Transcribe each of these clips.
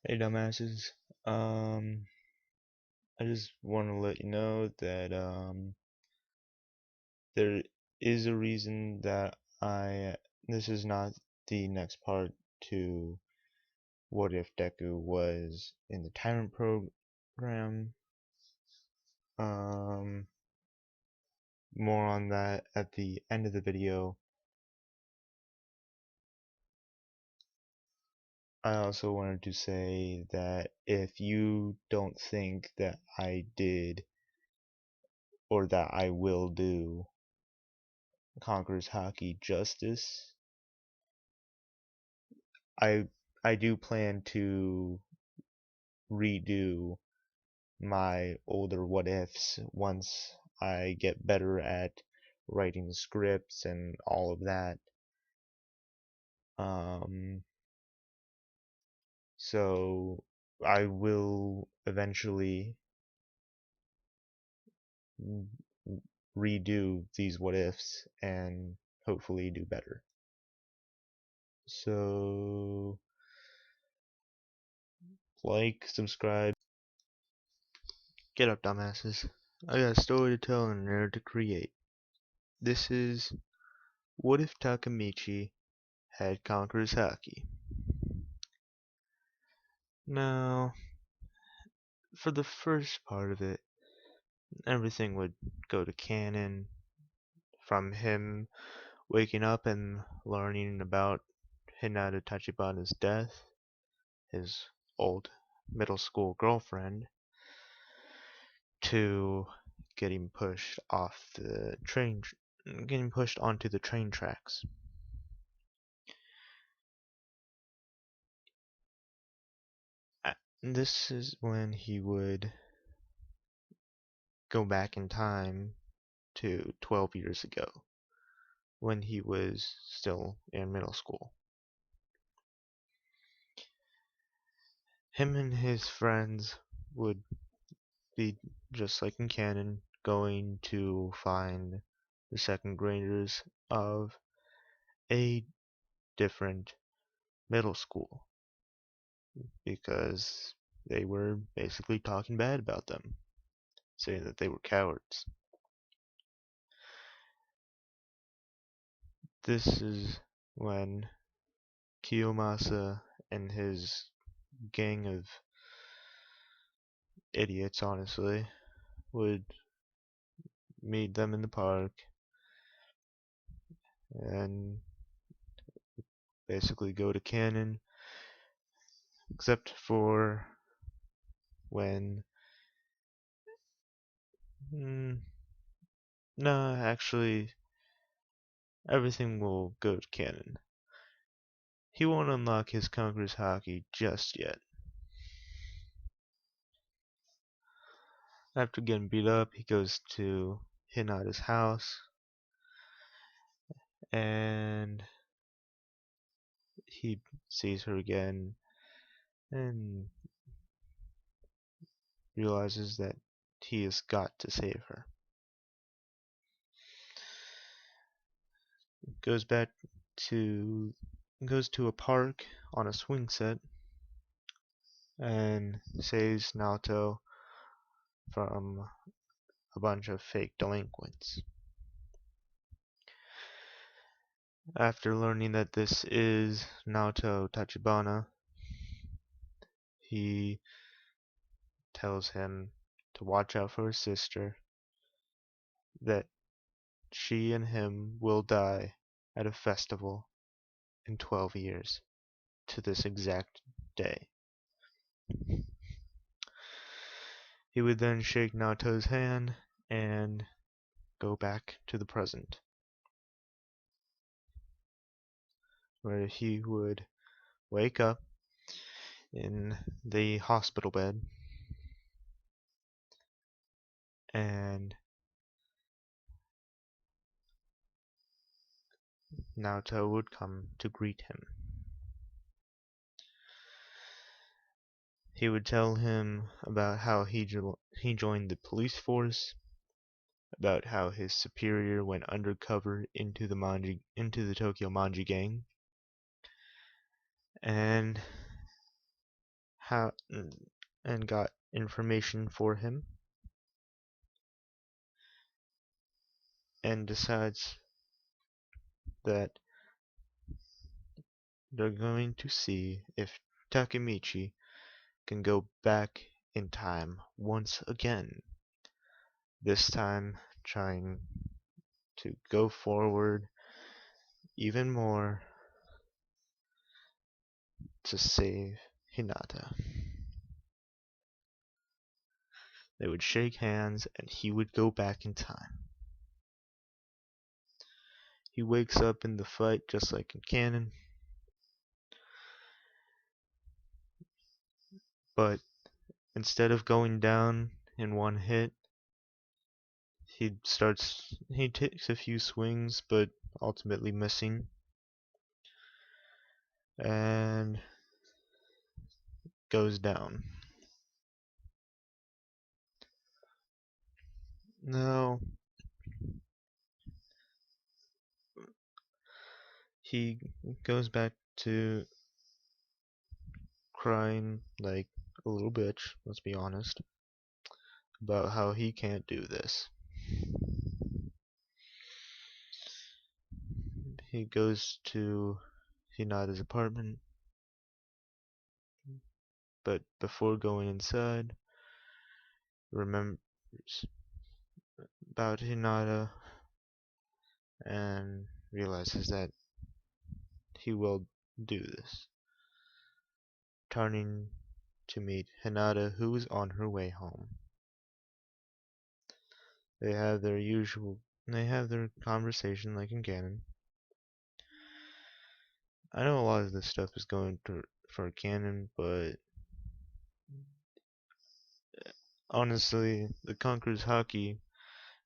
Hey dumbasses, I just want to let you know that there is a reason that this is not the next part to What If Deku was in the Tyrant program. Um, More on that at the end of the video. I also wanted to say that if you don't think that I did or that I will do Conquerors Haki justice, I I do plan to redo my older what ifs once I get better at writing scripts and all of that. Um, so I will eventually redo these what ifs and hopefully do better. So like, subscribe, get up dumbasses. I got a story to tell and a narrative to create. This is What If Takemichi Had Conquerors Haki. Now, for the first part of it, everything would go to canon from him waking up and learning about Hinata Tachibana's death, his old middle school girlfriend, to getting pushed off the train, getting pushed onto the train tracks. This is when he would go back in time to 12 years ago, when he was still in middle school. Him and his friends would be, just like in canon, going to find the second graders of a different middle school because they were basically talking bad about them, saying that they were cowards. This is when Kiyomasa and his gang of idiots, honestly, would meet them in the park and basically go to canon, except for when no, actually, everything will go to canon. He won't unlock his Conqueror's Haki just yet. After getting beat up, he goes to Hinata's house and he sees her again and realizes that he has got to save her. Goes back to goes to a park on a swing set and saves Naoto from a bunch of fake delinquents. After learning that this is Naoto Tachibana, he tells him to watch out for his sister, that she and him will die at a festival in 12 years to this exact day. He would then shake Naoto's hand and go back to the present, where he would wake up in the hospital bed and Naoto would come to greet him. He would tell him about how he joined the police force, about how his superior went undercover into the Tokyo Manji gang, and how and got information for him and decides that they're going to see if Takemichi can go back in time once again. This time trying to go forward even more to save Hinata. They would shake hands and he would go back in time. He wakes up in the fight just like in canon, but instead of going down in one hit, he takes a few swings but ultimately missing and goes down. Now he goes back to crying like a little bitch, let's be honest, about how he can't do this. He goes to Hinata's apartment, but before going inside, remembers about Hinata and realizes that he will do this, turning to meet Hinata, who is on her way home. They have their conversation like in canon. I know a lot of this stuff is going for canon, but honestly, the conquerors haki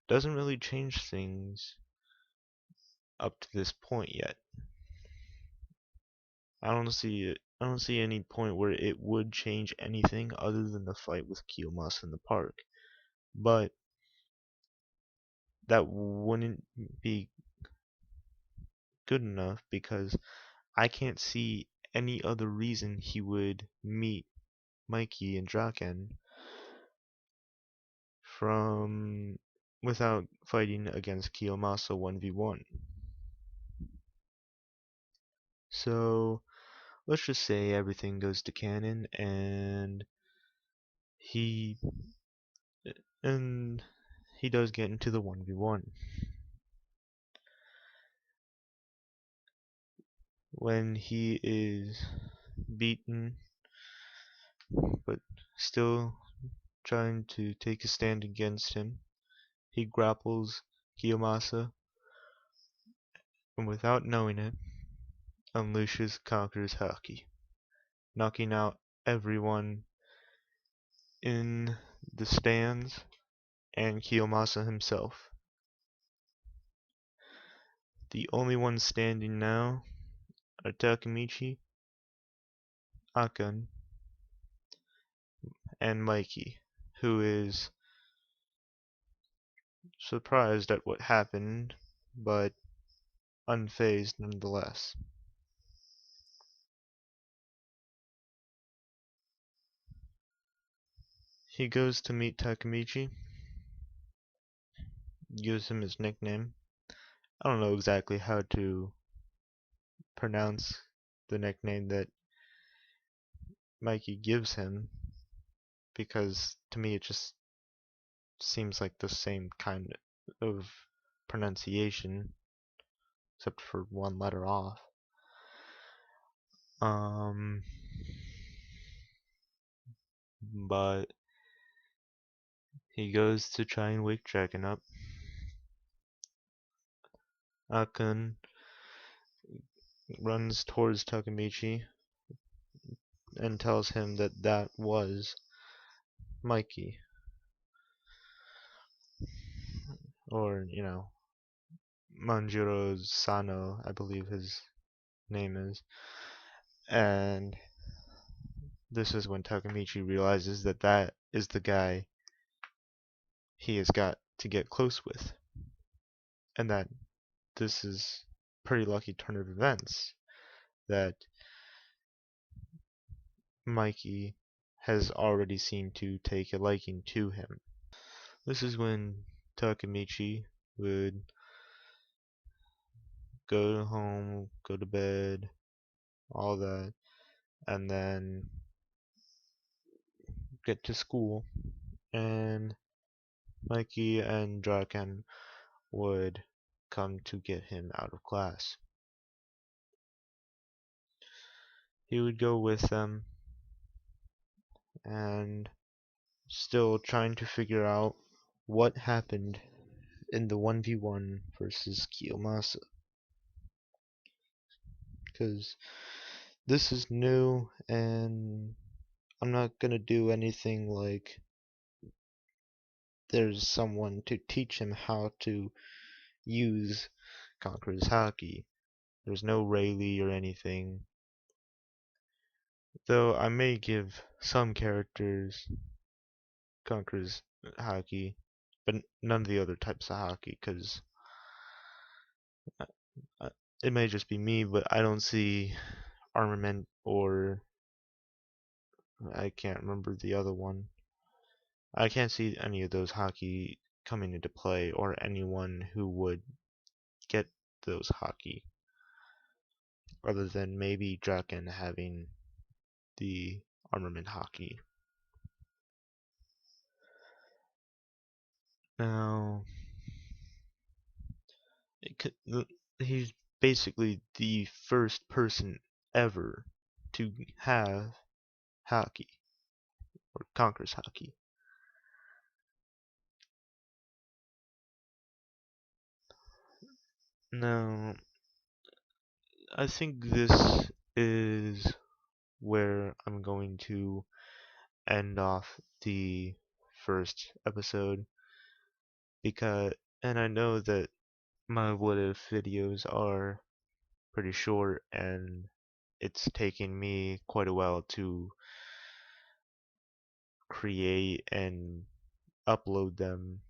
doesn't really change things up to this point yet. I don't see any point where it would change anything other than the fight with Kiyomasa in the park. But that wouldn't be good enough because I can't see any other reason he would meet Mikey and Draken from without fighting against Kiyomasa 1v1. So let's just say everything goes to canon he and he does get into the 1v1. When he is beaten but still trying to take a stand against him, he grapples Kiyomasa and without knowing it, unleashes Conqueror's haki, knocking out everyone in the stands and Kiyomasa himself. The only ones standing now are Takemichi, Akane, and Mikey, who is surprised at what happened, but unfazed nonetheless. He goes to meet Takemichi, gives him his nickname. I don't know exactly how to pronounce the nickname that Mikey gives him because to me it just seems like the same kind of pronunciation except for one letter off. But he goes to try and wake Draken up. Akun runs towards Takemichi and tells him that that was Mikey. Or, Manjiro Sano, I believe his name is. And this is when Takemichi realizes that that is the guy he has got to get close with. And that this is a pretty lucky turn of events that Mikey has already seemed to take a liking to him. This is when Takemichi would go home, go to bed, all that, and then get to school, and Mikey and Draken would come to get him out of class. He would go with them, and still trying to figure out what happened in the 1v1 versus Kiyomasa. Because this is new, and I'm not gonna do anything like there's someone to teach him how to use Conqueror's haki. There's no Rayleigh or anything. Though I may give some characters Conqueror's haki, but none of the other types of haki, because it may just be me, but I don't see armament or I can't remember the other one. I can't see any of those haki coming into play or anyone who would get those haki other than maybe Draken having the armament haki. Now, he's basically the first person ever to have haki or conquers haki. Now, I think this is where I'm going to end off the first episode because, and I know that my what if videos are pretty short and it's taking me quite a while to create and upload them,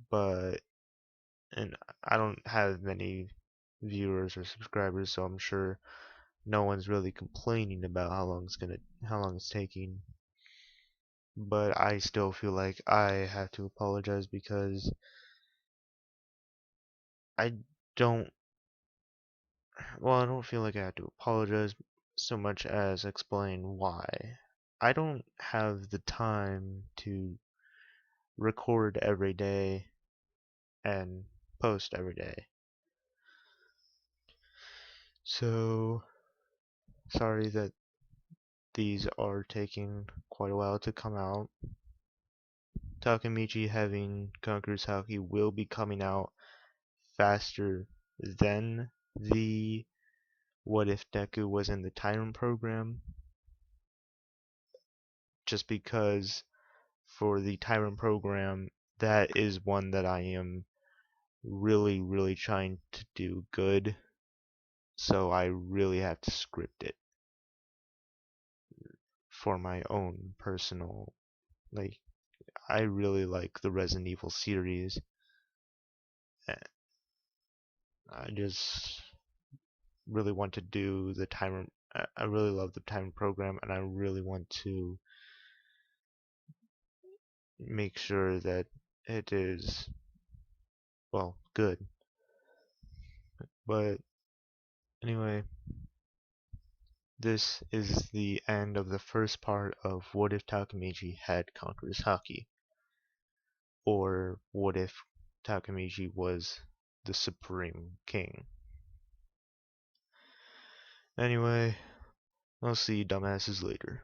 but and I don't have many viewers or subscribers, so I'm sure no one's really complaining about how long it's taking. But I still feel like I have to apologize because I don't I don't feel like I have to apologize so much as explain why. I don't have the time to record every day and post every day. So sorry that these are taking quite a while to come out. Takemichi having Conqueror's Haki will be coming out faster than the What If Deku was in the Tyrant program, just because for the Tyrant program, that is one that I am really trying to do good, so I really have to script it for my own personal, like, I really like the Resident Evil series. I just really want to do the Tyrant. I really love the Tyrant program, and I really want to make sure that it is, well, good. But anyway, this is the end of the first part of What If Takemichi Had Conqueror's Haki, or what if Takemichi was the Supreme King. Anyway, I'll see you dumbasses later.